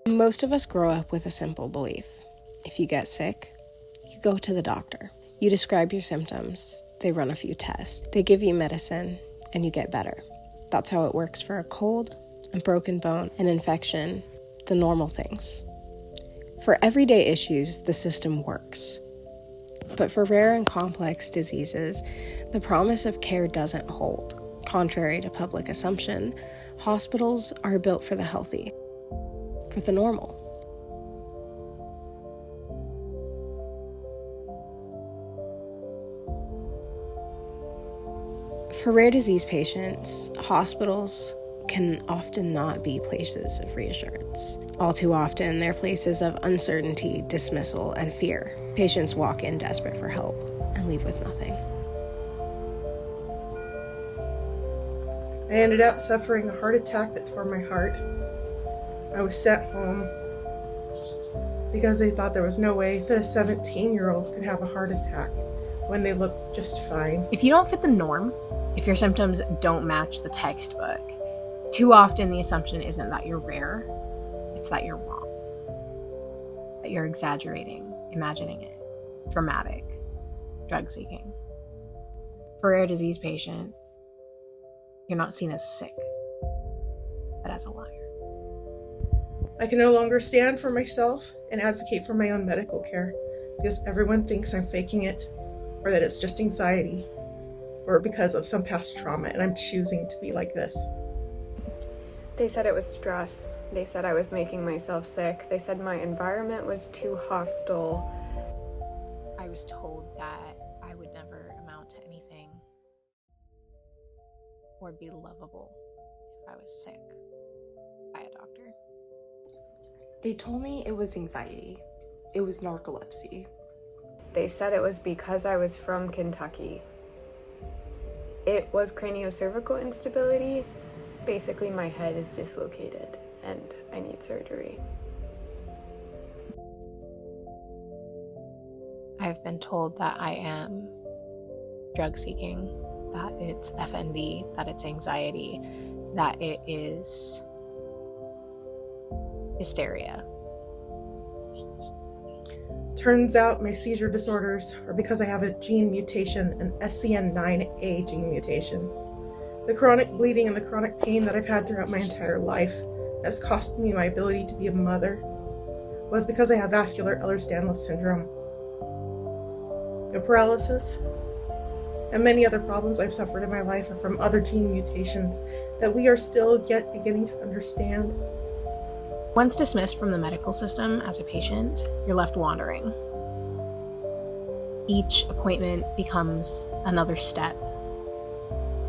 Most of us grow up with a simple belief. If you get sick, you go to the doctor. You describe your symptoms, they run a few tests, they give you medicine, and you get better. That's how it works for a cold, a broken bone, an infection, the normal things. For everyday issues, the system works. But for rare and complex diseases, the promise of care doesn't hold. Contrary to public assumption, hospitals are built for the healthy, for the normal. For rare disease patients, hospitals can often not be places of reassurance. All too often, they're places of uncertainty, dismissal, and fear. Patients walk in desperate for help and leave with nothing. I ended up suffering a heart attack that tore my heart. I was sent home because they thought there was no way that a 17-year-old could have a heart attack when they looked just fine. If you don't fit the norm, if your symptoms don't match the textbook, too often the assumption isn't that you're rare, it's that you're wrong. That you're exaggerating, imagining it, dramatic, drug seeking. For a rare disease patient, you're not seen as sick, but as a liar. I can no longer stand for myself and advocate for my own medical care because everyone thinks I'm faking it, or that it's just anxiety, or because of some past trauma, and I'm choosing to be like this. They said it was stress. They said I was making myself sick. They said my environment was too hostile. I was told that I would never amount to anything or be lovable if I was sick by a doctor. They told me it was anxiety. It was narcolepsy. They said it was because I was from Kentucky. It was craniocervical instability. Basically, my head is dislocated and I need surgery. I've been told that I am drug seeking, that it's FND, that it's anxiety, that it is hysteria. Turns out my seizure disorders are because I have a gene mutation, an SCN9A gene mutation. The chronic bleeding and the chronic pain that I've had throughout my entire life has cost me my ability to be a mother was because I have vascular Ehlers-Danlos syndrome. The paralysis and many other problems I've suffered in my life are from other gene mutations that we are still yet beginning to understand. Once dismissed from the medical system as a patient, you're left wandering. Each appointment becomes another step,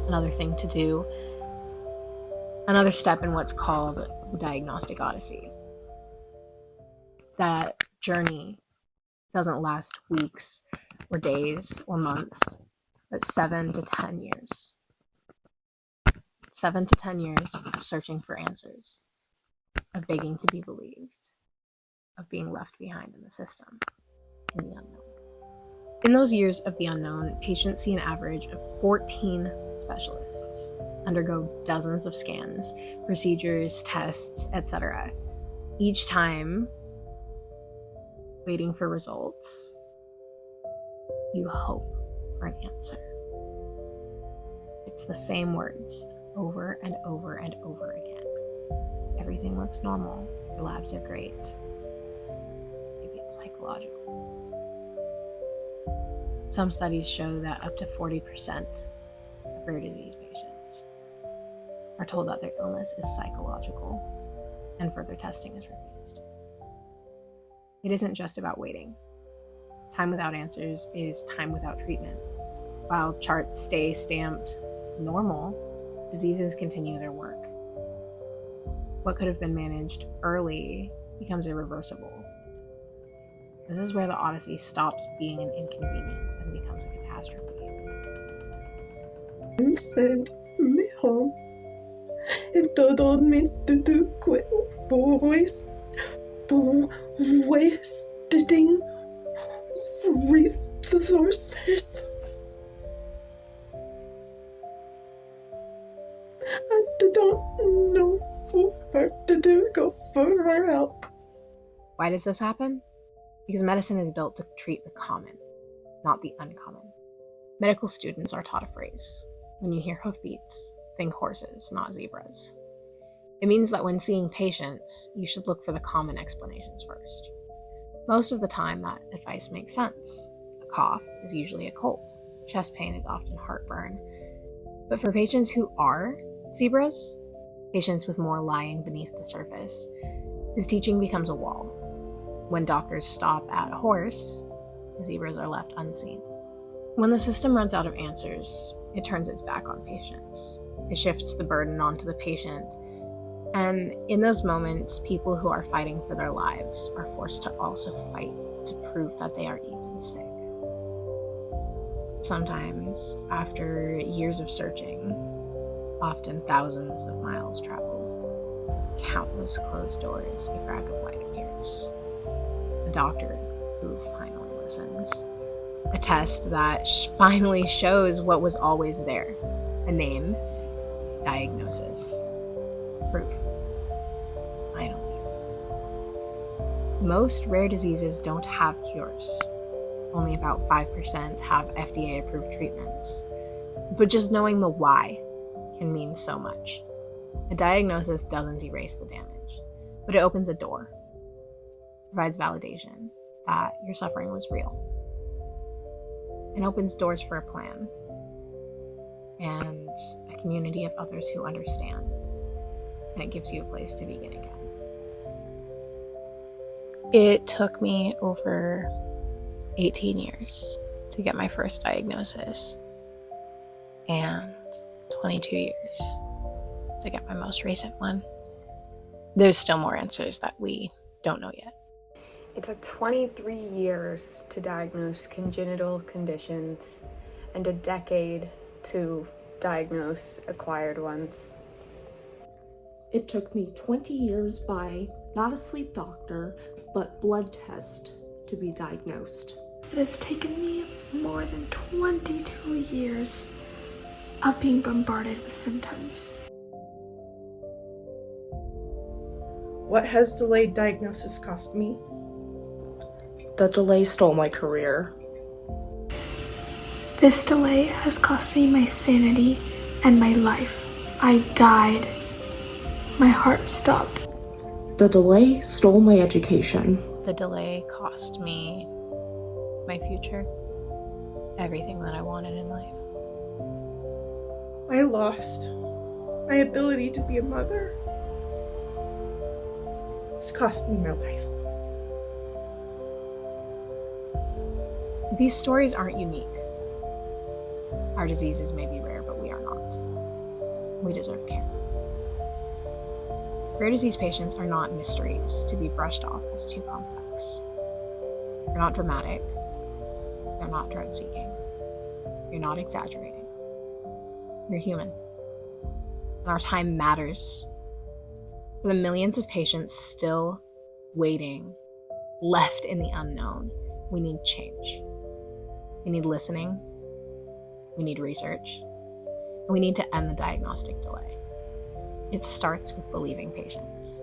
another thing to do, another step in what's called the diagnostic odyssey. That journey doesn't last weeks or days or months, but 7 to 10 years. 7 to 10 years of searching for answers, of begging to be believed, of being left behind in the system, in the unknown. In those years of the unknown, patients see an average of 14 specialists, undergo dozens of scans, procedures, tests, etc. Each time, waiting for results, you hope for an answer. It's the same words over and over and over again. Everything looks normal. Your labs are great. Maybe it's psychological. Some studies show that up to 40% of rare disease patients are told that their illness is psychological, and further testing is refused. It isn't just about waiting. Time without answers is time without treatment. While charts stay stamped normal, diseases continue their work. What could have been managed early becomes irreversible. This is where the odyssey stops being an inconvenience and becomes a catastrophe. Send me home en todo mi wasting resources. I don't know where to go for help. Why does this happen? Because medicine is built to treat the common, not the uncommon. Medical students are taught a phrase: when you hear hoofbeats, think horses, not zebras. It means that when seeing patients, you should look for the common explanations first. Most of the time, that advice makes sense. A cough is usually a cold. Chest pain is often heartburn. But for patients who are zebras, patients with more lying beneath the surface, this teaching becomes a wall. When doctors stop at a horse, zebras are left unseen. When the system runs out of answers, it turns its back on patients. It shifts the burden onto the patient. And in those moments, people who are fighting for their lives are forced to also fight to prove that they are even sick. Sometimes, after years of searching, often thousands of miles traveled, countless closed doors, a crack of light appears. A doctor who finally listens. A test that finally shows what was always there. A name, diagnosis, proof. Finally. Most rare diseases don't have cures. Only about 5% have FDA-approved treatments. But just knowing the why can mean so much. A diagnosis doesn't erase the damage, but it opens a door. It provides validation that your suffering was real. It opens doors for a plan and a community of others who understand. And it gives you a place to begin again. It took me over 18 years to get my first diagnosis and 22 years to get my most recent one. There's still more answers that we don't know yet. It took 23 years to diagnose congenital conditions and a decade to diagnose acquired ones. It took me 20 years by not a sleep doctor, but blood test to be diagnosed. It has taken me more than 22 years of being bombarded with symptoms. What has delayed diagnosis cost me? The delay stole my career. This delay has cost me my sanity and my life. I died. My heart stopped. The delay stole my education. The delay cost me my future, everything that I wanted in life. I lost my ability to be a mother. It's cost me my life. These stories aren't unique. Our diseases may be rare, but we are not. We deserve care. Rare disease patients are not mysteries to be brushed off as too complex. They're not dramatic. They're not drug-seeking. You're not exaggerating. You're human. And our time matters. For the millions of patients still waiting, left in the unknown, we need change. We need listening. We need research. And we need to end the diagnostic delay. It starts with believing patients.